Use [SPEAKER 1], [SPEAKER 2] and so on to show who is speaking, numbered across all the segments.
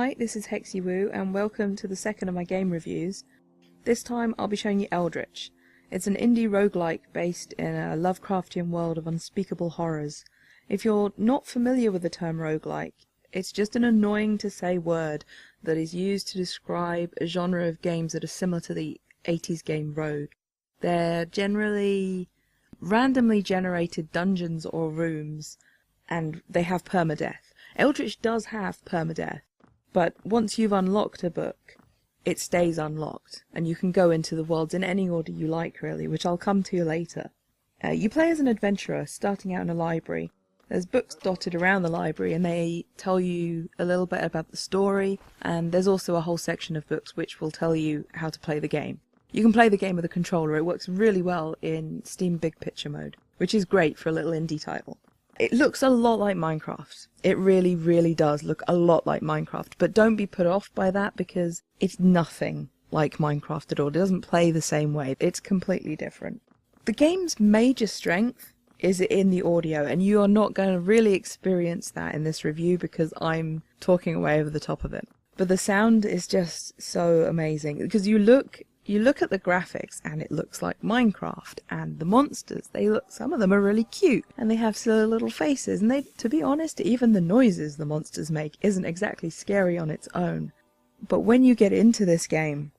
[SPEAKER 1] Hi, this is HexyWoo, and welcome to the second of my game reviews. This time I'll be showing you Eldritch. It's an indie roguelike based in a Lovecraftian world of unspeakable horrors. If you're not familiar with the term roguelike, it's just an annoying to say word that is used to describe a genre of games that are similar to the 80s game Rogue. They're generally randomly generated dungeons or rooms, and they have permadeath. Eldritch does have permadeath, but once you've unlocked a book, it stays unlocked, and you can go into the worlds in any order you like, really, which I'll come to later. You play as an adventurer starting out in a library. There's books dotted around the library, and they tell you a little bit about the story, and there's also a whole section of books which will tell you how to play the game. You can play the game with a controller. It works really well in Steam Big Picture mode, which is great for a little indie title. It looks a lot like Minecraft. It really, really does look a lot like Minecraft, but don't be put off by that because it's nothing like Minecraft at all. It doesn't play the same way. It's completely different. The game's major strength is in the audio, and you are not going to really experience that in this review because I'm talking way over the top of it. But the sound is just so amazing because you look at the graphics and it looks like Minecraft, and the monsters, some of them are really cute and they have silly little faces, and to be honest, even the noises the monsters make isn't exactly scary on its own. But when you get into this game,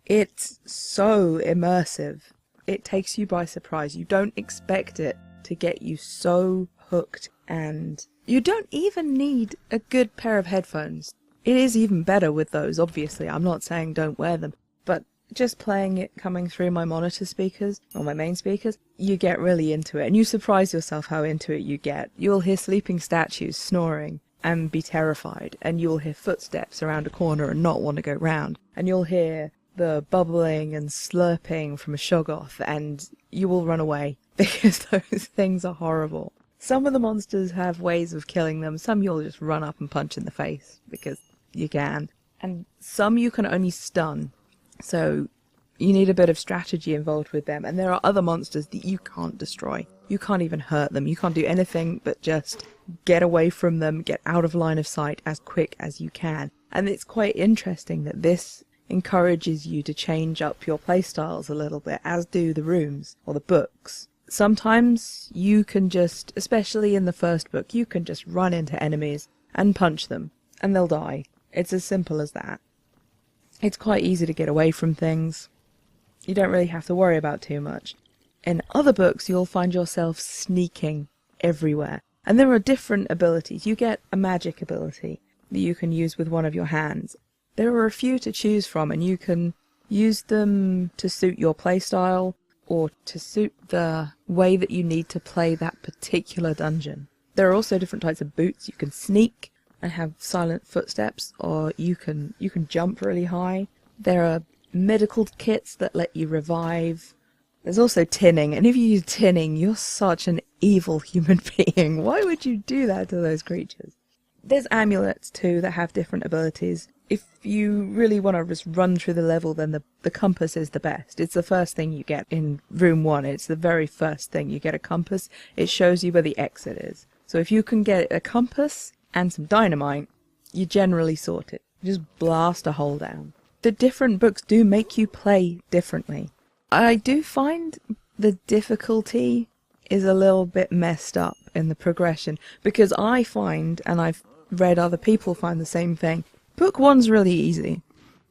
[SPEAKER 1] it's so immersive. It takes you by surprise. You don't expect it to get you so hooked, and you don't even need a good pair of headphones. It is even better with those, obviously. I'm not saying don't wear them, but just playing it coming through my monitor speakers, or my main speakers, you get really into it, and you surprise yourself how into it you get. You'll hear sleeping statues snoring and be terrified, and you'll hear footsteps around a corner and not want to go round, and you'll hear the bubbling and slurping from a shoggoth, and you will run away, because those things are horrible. Some of the monsters have ways of killing them, some you'll just run up and punch in the face, because you can, and some you can only stun. So you need a bit of strategy involved with them, and there are other monsters that you can't destroy. You can't even hurt them. You can't do anything but just get away from them, get out of line of sight as quick as you can. And it's quite interesting that this encourages you to change up your playstyles a little bit, as do the rooms or the books. Sometimes you can just, especially in the first book, you can just run into enemies and punch them, and they'll die. It's as simple as that. It's quite easy to get away from things. You don't really have to worry about too much. In other books, you'll find yourself sneaking everywhere. And there are different abilities. You get a magic ability that you can use with one of your hands. There are a few to choose from, and you can use them to suit your playstyle or to suit the way that you need to play that particular dungeon. There are also different types of boots. You can sneak and have silent footsteps, or you can jump really high. There are medical kits that let you revive. There's also tinning, and if you use tinning, you're such an evil human being. Why would you do that to those creatures? There's amulets too that have different abilities. If you really want to just run through the level, then the compass is the best. It's the first thing you get in room 1. It's the very first thing. You get a compass. It shows you where the exit is. So if you can get a compass and some dynamite, you generally sort it. You just blast a hole down. The different books do make you play differently. I do find the difficulty is a little bit messed up in the progression, because I find, and I've read other people find the same thing, book 1's really easy.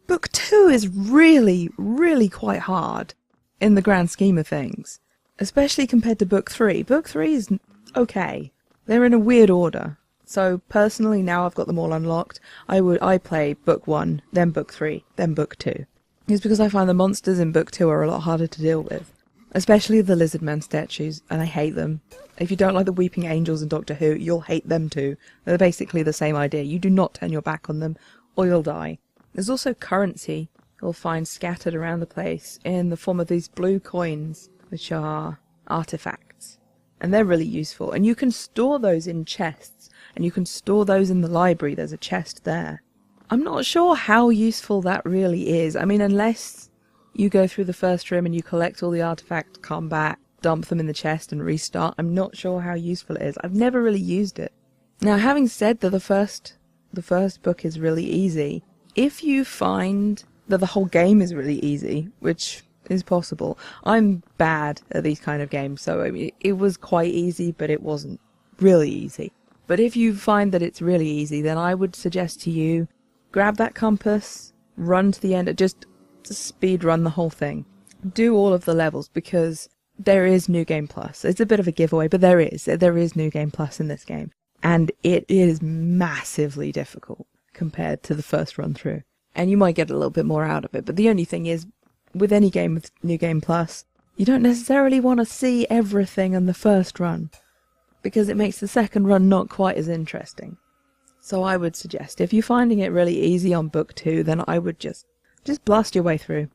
[SPEAKER 1] Book 2 is really, really quite hard in the grand scheme of things, especially compared to book 3. Book 3 is okay. They're in a weird order. So personally, now I've got them all unlocked, I play book 1, then book 3, then book 2. It's because I find the monsters in book 2 are a lot harder to deal with. Especially the lizardman statues, and I hate them. If you don't like the weeping angels in Doctor Who, you'll hate them too. They're basically the same idea. You do not turn your back on them, or you'll die. There's also currency you'll find scattered around the place in the form of these blue coins, which are artifacts. And they're really useful. And you can store those in chests, and you can store those in the library. There's a chest there. I'm not sure how useful that really is. I mean, unless you go through the first room and you collect all the artifacts, come back, dump them in the chest and restart, I'm not sure how useful it is. I've never really used it. Now, having said that the first the first book is really easy. If you find that the whole game is really easy, which is possible, I'm bad at these kind of games, so I mean, it was quite easy, but it wasn't really easy. But if you find that it's really easy, then I would suggest to you, grab that compass, run to the end, just speed run the whole thing. Do all of the levels, because there is New Game Plus. It's a bit of a giveaway, but there is New Game Plus in this game. And it is massively difficult compared to the first run through. And you might get a little bit more out of it, but the only thing is, with any game with New Game Plus, you don't necessarily want to see everything in the first run, because it makes the second run not quite as interesting. So I would suggest, if you're finding it really easy on book 2, then I would just blast your way through.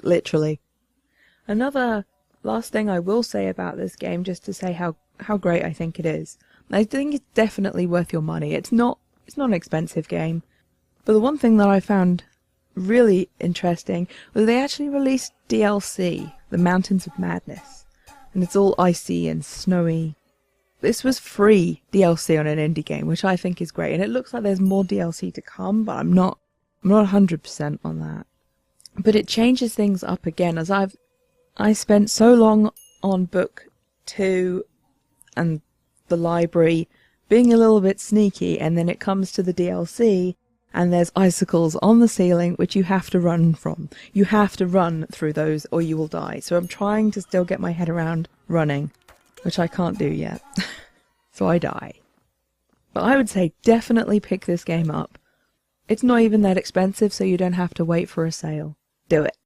[SPEAKER 1] Literally. Another last thing I will say about this game, just to say how great I think it is. I think it's definitely worth your money. It's not an expensive game. But the one thing that I found really interesting was they actually released DLC, The Mountains of Madness. And it's all icy and snowy. This was free DLC on an indie game, which I think is great. And it looks like there's more DLC to come, but I'm not 100% on that. But it changes things up again, as I spent so long on book 2 and the library being a little bit sneaky, and then it comes to the DLC and there's icicles on the ceiling which you have to run from. You have to run through those or you will die. So I'm trying to still get my head around running, which I can't do yet. So I die. But I would say definitely pick this game up. It's not even that expensive, so you don't have to wait for a sale. Do it.